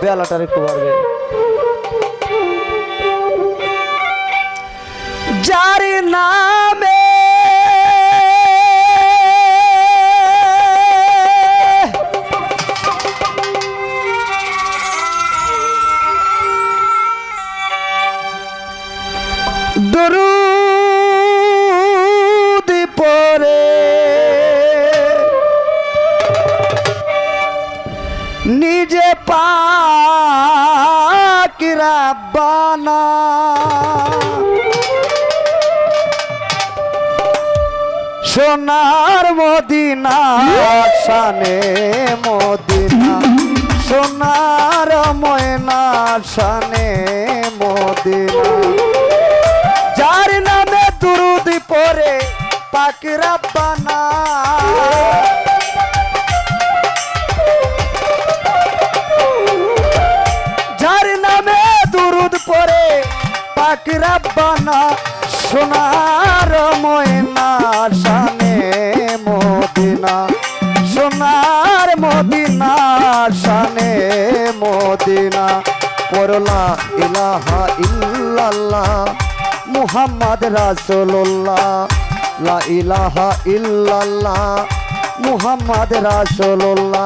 বেলাটার একটু বাড়বে। যার নামে দরুদ পড়ে নিজে পাক রাব্বানা সোনার মদিনা শানে মদিনা সোনার ময়না শানে মদিনা যার নামে দুরুদ পড়ে পাক রাব্বানা যার নামে দুরুদ পড়ে পাক রাব্বানা সোনার ময়না শানে মদিনা সোনার মদিনা শানে মদিনা পড়লা ইলাহা ইল্লাল্লাহ মুহাম্মদ রাসূলুল্লাহ লা ইলাহা ইল্লাল্লাহ মুহাম্মদ রাসূলুল্লাহ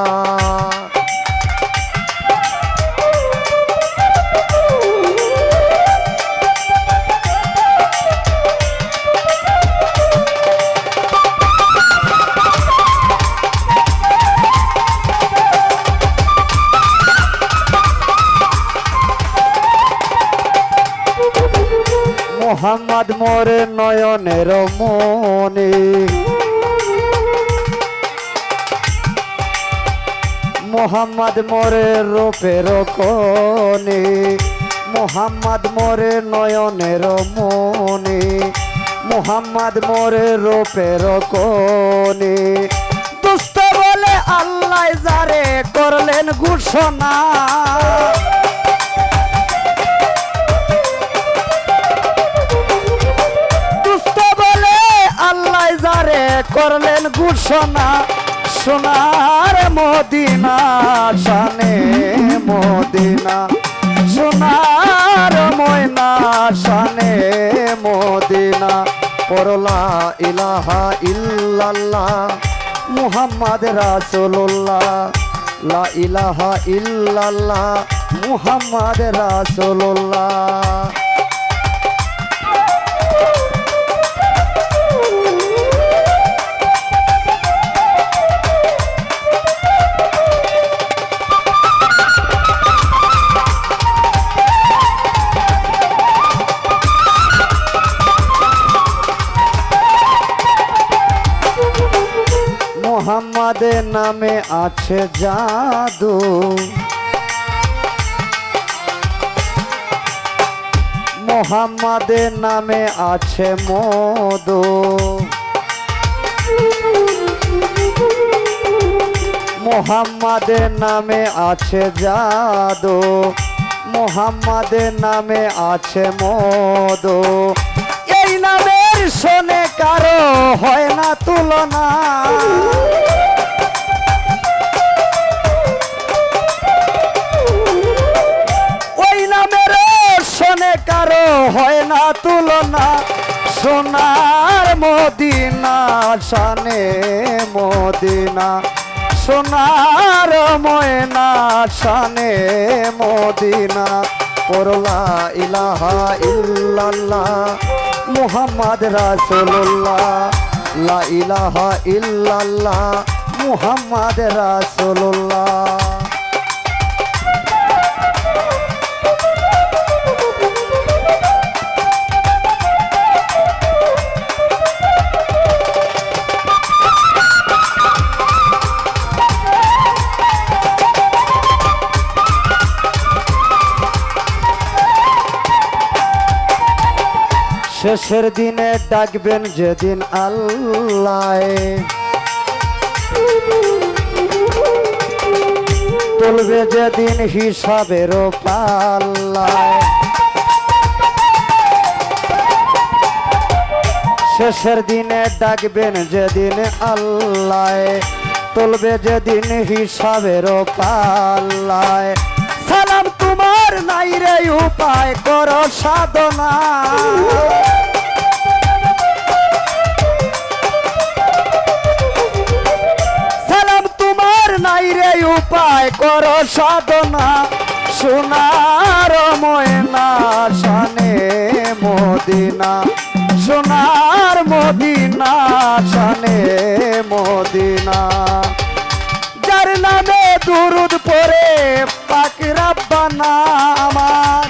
মোহাম্মদ মোরে নয়নের মনে মোহাম্মদ মোরে রূপের কোণে মোহাম্মদ মোরে নয়নের মনে মোহাম্মদ মোরে রূপের কোণে দুষ্ট বলে আল্লাহ যারে করলেন ঘোষণা করলেন ঘোষণা সোনার মদিনা শানে মদিনা সোনার ময়না শানে মদিনা পড়লা ইলাহা ইল্লাল্লাহ মুহাম্মদ রাসূলুল্লাহ লা ইলাহা ইল্লাল্লাহ মুহাম্মদ রাসূলুল্লাহ মোহাম্মদের নামে আছে জাদু মোহাম্মদের নামে আছে মধু মোহাম্মদের নামে আছে জাদু মোহাম্মদের নামে আছে মধু এই নামের শোনে কারো হয় না তুলনা ওই নামের শোনে কারো হয় না তুলনা সোনার মদিনা শানে মদিনা সোনার ময়না শানে মদিনা পড়লা ইলাহা ইল্লাল্লাহ মুহাম্মদ রাসূলুল্লাহ লা ইলাহা ইল্লাল্লাহ মুহাম্মদ রাসূলুল্লাহ শেষের দিনে ডাকবেন যেদিন আল্লাহ তুলবে যেদিন হিসাবের পাল্লায় শেষের দিনে ডাকবেন যেদিন আল্লাহ তুলবে যেদিন হিসাবের পাল্লায় সালাম তোমার নাই রে উপায় করো সাধনা সালাম তোমার নাই রে উপায় করো সাধনা সোনার ময়না শানে মদিনা সোনার মদিনা শানে মদিনা যার নামে দুরুদ পড়ে পাক রাব্বানা আমার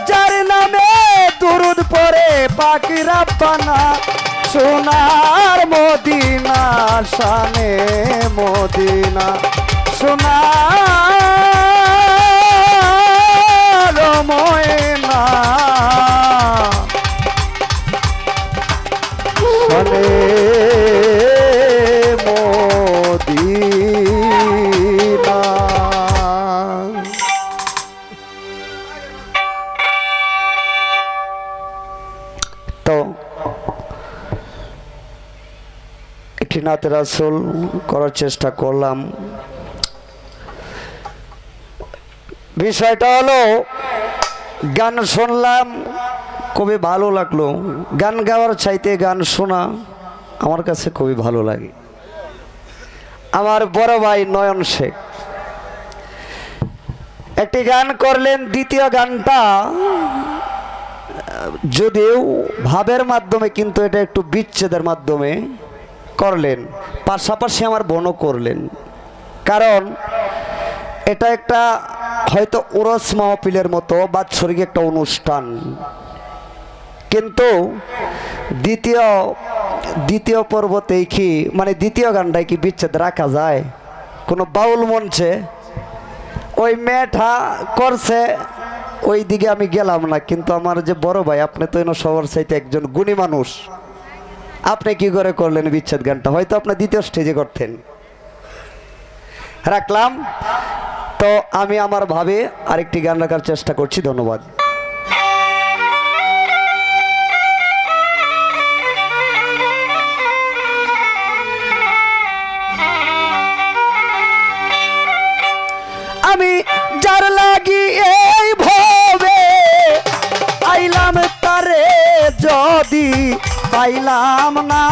যার নামে দুরুদ পড়ে পাক রাব্বানা সোনার মদিনা শানে মদিনা সোনার ময়না শানে মদিনা তো একটি নাতে রাসূল করার চেষ্টা করলাম। বিষয়টা হলো গান শুনলাম, খুবই ভালো লাগলো। গান গাওয়ার চাইতে গান শোনা আমার কাছে খুবই ভালো লাগে। আমার বড় ভাই নয়ন শেখ একটি গান করলেন, দ্বিতীয় গানটা যদিও ভাবের মাধ্যমে কিন্তু এটা একটু বিচ্ছেদের মাধ্যমে করলেন, পাশাপাশি আমার বোনও করলেন। কারণ এটা একটা হয়তো উরস মাহফিলের মতো বাৎসরিক একটা অনুষ্ঠান, কিন্তু দ্বিতীয় পর্বতেই কি মানে দ্বিতীয় গানটাই কি বিচ্ছেদ রাখা যায় কোনো বাউল মঞ্চে? ওই মেয়েটা করছে, ওই দিকে আমি গেলাম না। কিন্তু আমার যে বড় ভাই, আপনি তো সবার চাইতে একজন গুণী মানুষ, আপনি কি করে করলেন বিচ্ছেদ গানটা? হয়তো আপনি দ্বিতীয় স্টেজে করতেন। রাখলাম তো আমি আমার ভাবে আরেকটি গান রাখার চেষ্টা করছি। ধন্যবাদ। আমি যার লাগি এই ভবে আইলাম তারে যদি পাইলাম না,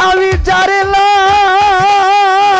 আমি যার